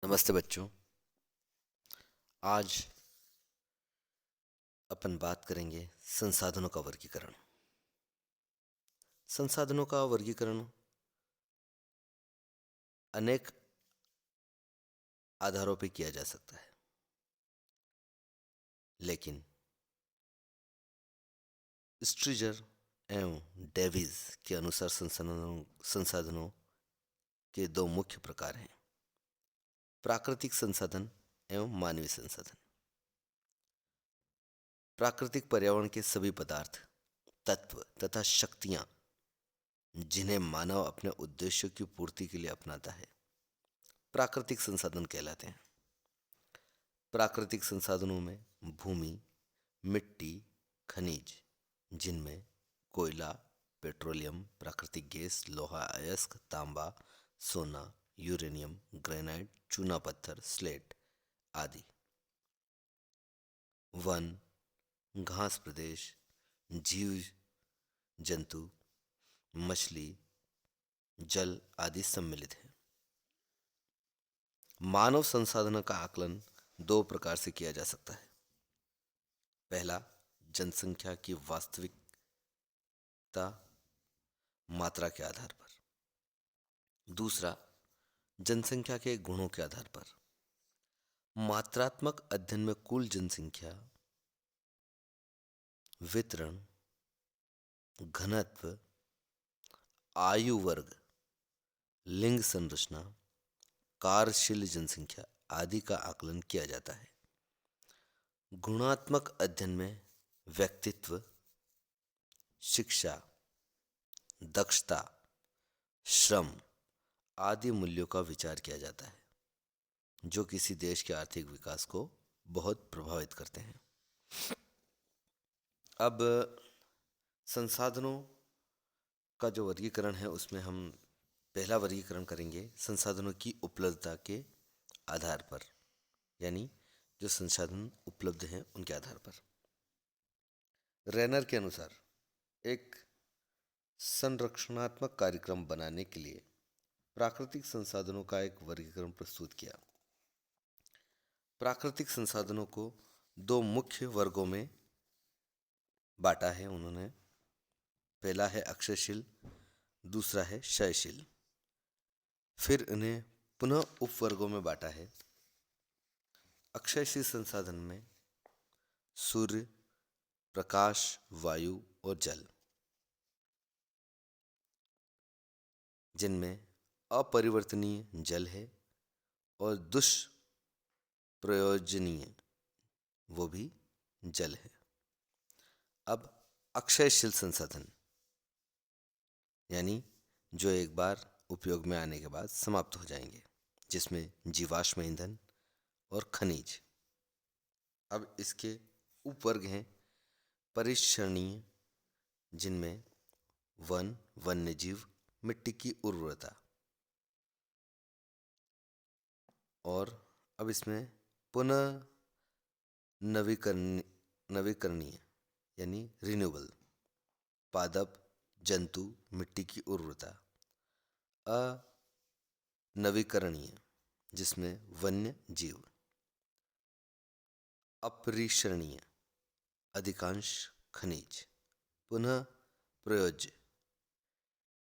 नमस्ते बच्चों। आज अपन बात करेंगे संसाधनों का वर्गीकरण। संसाधनों का वर्गीकरण अनेक आधारों पर किया जा सकता है, लेकिन स्ट्रीजर एवं डेविस के अनुसार संसाधनों के दो मुख्य प्रकार हैं: प्राकृतिक संसाधन एवं मानवीय संसाधन। प्राकृतिक पर्यावरण के सभी पदार्थ, तत्व तथा शक्तियां जिन्हें मानव अपने उद्देश्यों की पूर्ति के लिए अपनाता है, प्राकृतिक संसाधन कहलाते हैं। प्राकृतिक संसाधनों में भूमि, मिट्टी, खनिज जिनमें कोयला, पेट्रोलियम, प्राकृतिक गैस, लोहा अयस्क, तांबा, सोना, यूरेनियम, ग्रेनाइट, चूना पत्थर, स्लेट आदि। वन, घास प्रदेश, जीव जंतु, मछली, जल आदि सम्मिलित है। मानव संसाधनों का आकलन दो प्रकार से किया जा सकता है। पहला, जनसंख्या की वास्तविकता मात्रा के आधार पर। दूसरा, जनसंख्या के गुणों के आधार पर। मात्रात्मक अध्ययन में कुल जनसंख्या, वितरण, घनत्व, आयु वर्ग, लिंग संरचना, कार्यशील जनसंख्या आदि का आकलन किया जाता है। गुणात्मक अध्ययन में व्यक्तित्व, शिक्षा, दक्षता, श्रम आदि मूल्यों का विचार किया जाता है, जो किसी देश के आर्थिक विकास को बहुत प्रभावित करते हैं। अब संसाधनों का जो वर्गीकरण है, उसमें हम पहला वर्गीकरण करेंगे संसाधनों की उपलब्धता के आधार पर, यानी जो संसाधन उपलब्ध हैं उनके आधार पर। रेनर के अनुसार एक संरक्षणात्मक कार्यक्रम बनाने के लिए प्राकृतिक संसाधनों का एक वर्गीकरण प्रस्तुत किया। प्राकृतिक संसाधनों को दो मुख्य वर्गों में बांटा है उन्होंने। पहला है अक्षयशील, दूसरा है क्षयशील। फिर इन्हें पुनः उपवर्गों में बांटा है। अक्षयशील संसाधन में सूर्य, प्रकाश, वायु और जल, जिनमें अपरिवर्तनीय जल है और दुष्प्रयोजनीय वो भी जल है। अब अक्षयशील संसाधन, यानी जो एक बार उपयोग में आने के बाद समाप्त हो जाएंगे, जिसमें जीवाश्म ईंधन और खनिज। अब इसके उपवर्ग हैं परिक्षरणीय, जिनमें वन, वन्यजीव, मिट्टी की उर्वरता। और अब इसमें पुनः नवीकरणीय यानी रिन्यूएबल, पादप, जंतु, मिट्टी की उर्वरता। अनवीकरणीय, जिसमें वन्य जीव। अपरिक्षरणीय, अधिकांश खनिज। पुनः प्रयोज्य,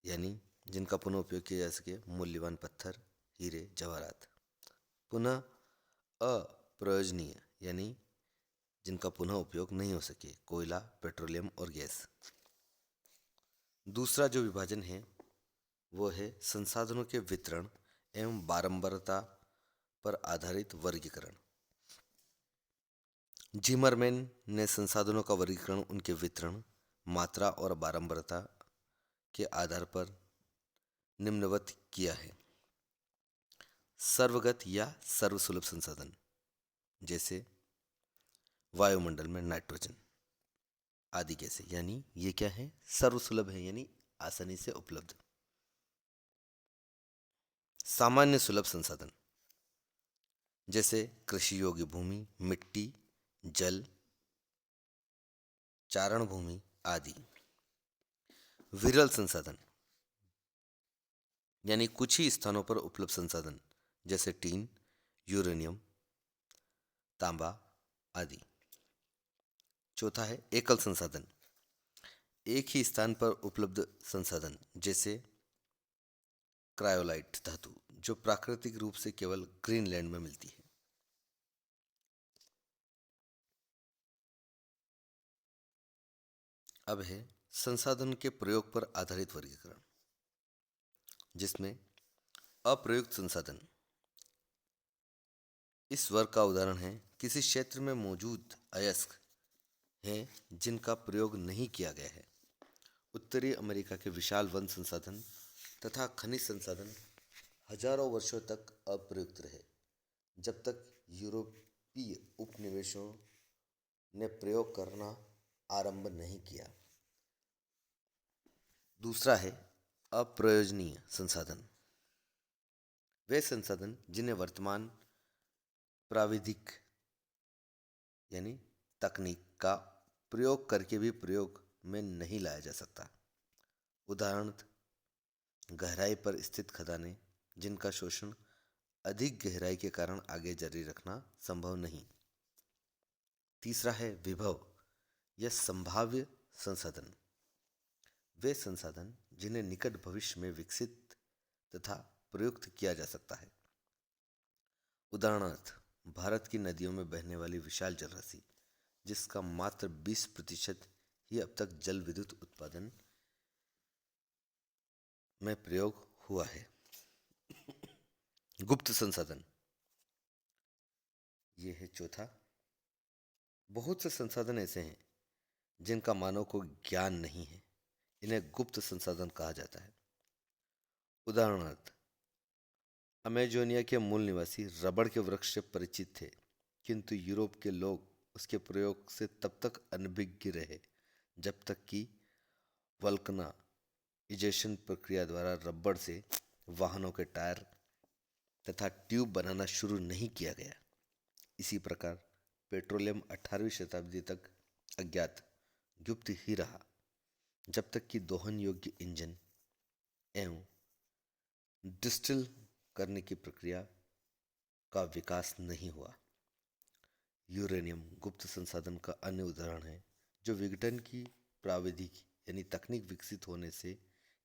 यानी जिनका पुनः उपयोग किया जा सके, मूल्यवान पत्थर, हीरे, जवाहरात। पुनः अप्रयोजनीय, यानी जिनका पुनः उपयोग नहीं हो सके, कोयला, पेट्रोलियम और गैस। दूसरा जो विभाजन है वो है संसाधनों के वितरण एवं बारंबारता पर आधारित वर्गीकरण। जिमरमैन ने संसाधनों का वर्गीकरण उनके वितरण, मात्रा और बारंबारता के आधार पर निम्नवत किया है। सर्वगत या सर्वसुलभ संसाधन, जैसे वायुमंडल में नाइट्रोजन आदि गैसें, यानी ये क्या है, सर्वसुलभ है, यानी आसानी से उपलब्ध। सामान्य सुलभ संसाधन, जैसे कृषि योग्य भूमि, मिट्टी, जल, चारण भूमि आदि। विरल संसाधन, यानी कुछ ही स्थानों पर उपलब्ध संसाधन, जैसे टीन, यूरेनियम, तांबा आदि। चौथा है एकल संसाधन, एक ही स्थान पर उपलब्ध संसाधन, जैसे क्रायोलाइट धातु जो प्राकृतिक रूप से केवल ग्रीनलैंड में मिलती है। अब है संसाधन के प्रयोग पर आधारित वर्गीकरण, जिसमें अप्रयुक्त संसाधन इस वर्ग का उदाहरण है किसी क्षेत्र में मौजूद अयस्क हैं जिनका प्रयोग नहीं किया गया है। उत्तरी अमेरिका के विशाल वन संसाधन तथा खनिज संसाधन हजारों वर्षों तक अप्रयुक्त रहे, जब तक यूरोपीय उपनिवेशों ने प्रयोग करना आरंभ नहीं किया। दूसरा है अप्रयोजनीय संसाधन, वे संसाधन जिन्हें वर्तमान प्राविधिक यानी तकनीक का प्रयोग करके भी प्रयोग में नहीं लाया जा सकता। उदाहरण, गहराई पर स्थित खदानें जिनका शोषण अधिक गहराई के कारण आगे जारी रखना संभव नहीं। तीसरा है विभव या संभाव्य संसाधन, वे संसाधन जिन्हें निकट भविष्य में विकसित तथा प्रयुक्त किया जा सकता है। उदाहरणार्थ, भारत की नदियों में बहने वाली विशाल जलराशि जिसका मात्र 20% ही अब तक जल विद्युत उत्पादन में प्रयोग हुआ है। गुप्त संसाधन, ये है चौथा। बहुत से संसाधन ऐसे हैं जिनका मानव को ज्ञान नहीं है, इन्हें गुप्त संसाधन कहा जाता है। उदाहरणार्थ, अमेजोनिया के मूल निवासी रबड़ के वृक्ष से परिचित थे, किंतु यूरोप के लोग उसके प्रयोग से तब तक अनभिज्ञ रहे जब तक कि वल्कनाइजेशन प्रक्रिया द्वारा रबड़ से वाहनों के टायर तथा ट्यूब बनाना शुरू नहीं किया गया। इसी प्रकार पेट्रोलियम 18वीं शताब्दी तक अज्ञात गुप्त ही रहा, जब तक कि दोहन योग्य इंजन एवं डिस्टिल करने की प्रक्रिया का विकास नहीं हुआ। यूरेनियम गुप्त संसाधन का अन्य उदाहरण है जो विघटन की प्राविधिक यानी तकनीक विकसित होने से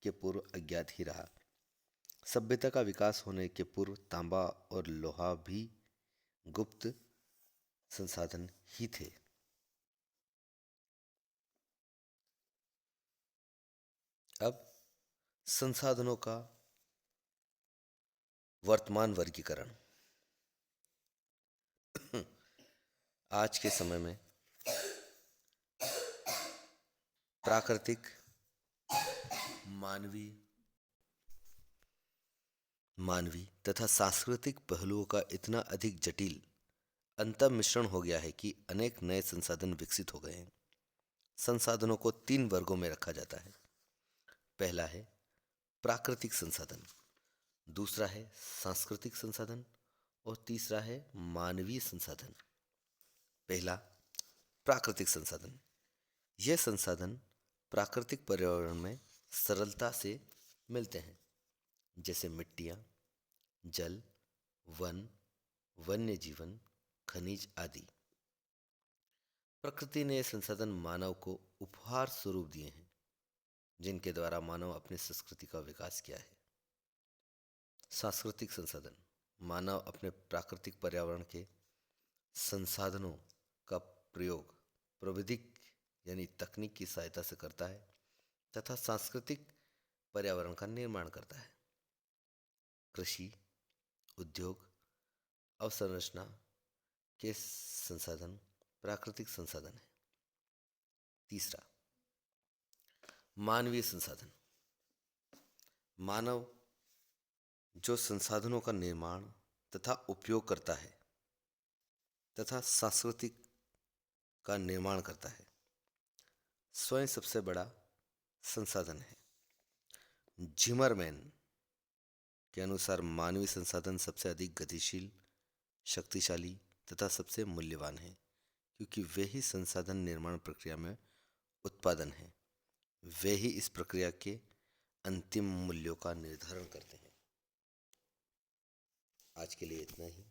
के पूर्व अज्ञात ही रहा। सभ्यता का विकास होने के पूर्व तांबा और लोहा भी गुप्त संसाधन ही थे। अब संसाधनों का वर्तमान वर्गीकरण। आज के समय में प्राकृतिक, मानवीय तथा सांस्कृतिक पहलुओं का इतना अधिक जटिल अंतर मिश्रण हो गया है कि अनेक नए संसाधन विकसित हो गए हैं। संसाधनों को 3 वर्गों में रखा जाता है। पहला है प्राकृतिक संसाधन, दूसरा है सांस्कृतिक संसाधन और तीसरा है मानवीय संसाधन। पहला, प्राकृतिक संसाधन। यह संसाधन प्राकृतिक पर्यावरण में सरलता से मिलते हैं, जैसे मिट्टियाँ, जल, वन, वन्य जीवन, खनिज आदि। प्रकृति ने ये संसाधन मानव को उपहार स्वरूप दिए हैं, जिनके द्वारा मानव अपनी संस्कृति का विकास किया है। सांस्कृतिक संसाधन, मानव अपने प्राकृतिक पर्यावरण के संसाधनों का प्रयोग प्रविधिक यानी तकनीक की सहायता से करता है तथा सांस्कृतिक पर्यावरण का निर्माण करता है। कृषि, उद्योग, अवसंरचना के संसाधन प्राकृतिक संसाधन है। तीसरा, मानवीय संसाधन। मानव जो संसाधनों का निर्माण तथा उपयोग करता है तथा सांस्कृतिक का निर्माण करता है, स्वयं सबसे बड़ा संसाधन है। जिमरमैन के अनुसार मानवीय संसाधन सबसे अधिक गतिशील, शक्तिशाली तथा सबसे मूल्यवान है, क्योंकि वे ही संसाधन निर्माण प्रक्रिया में उत्पादन है। वे ही इस प्रक्रिया के अंतिम मूल्यों का निर्धारण करते हैं। आज के लिए इतना ही।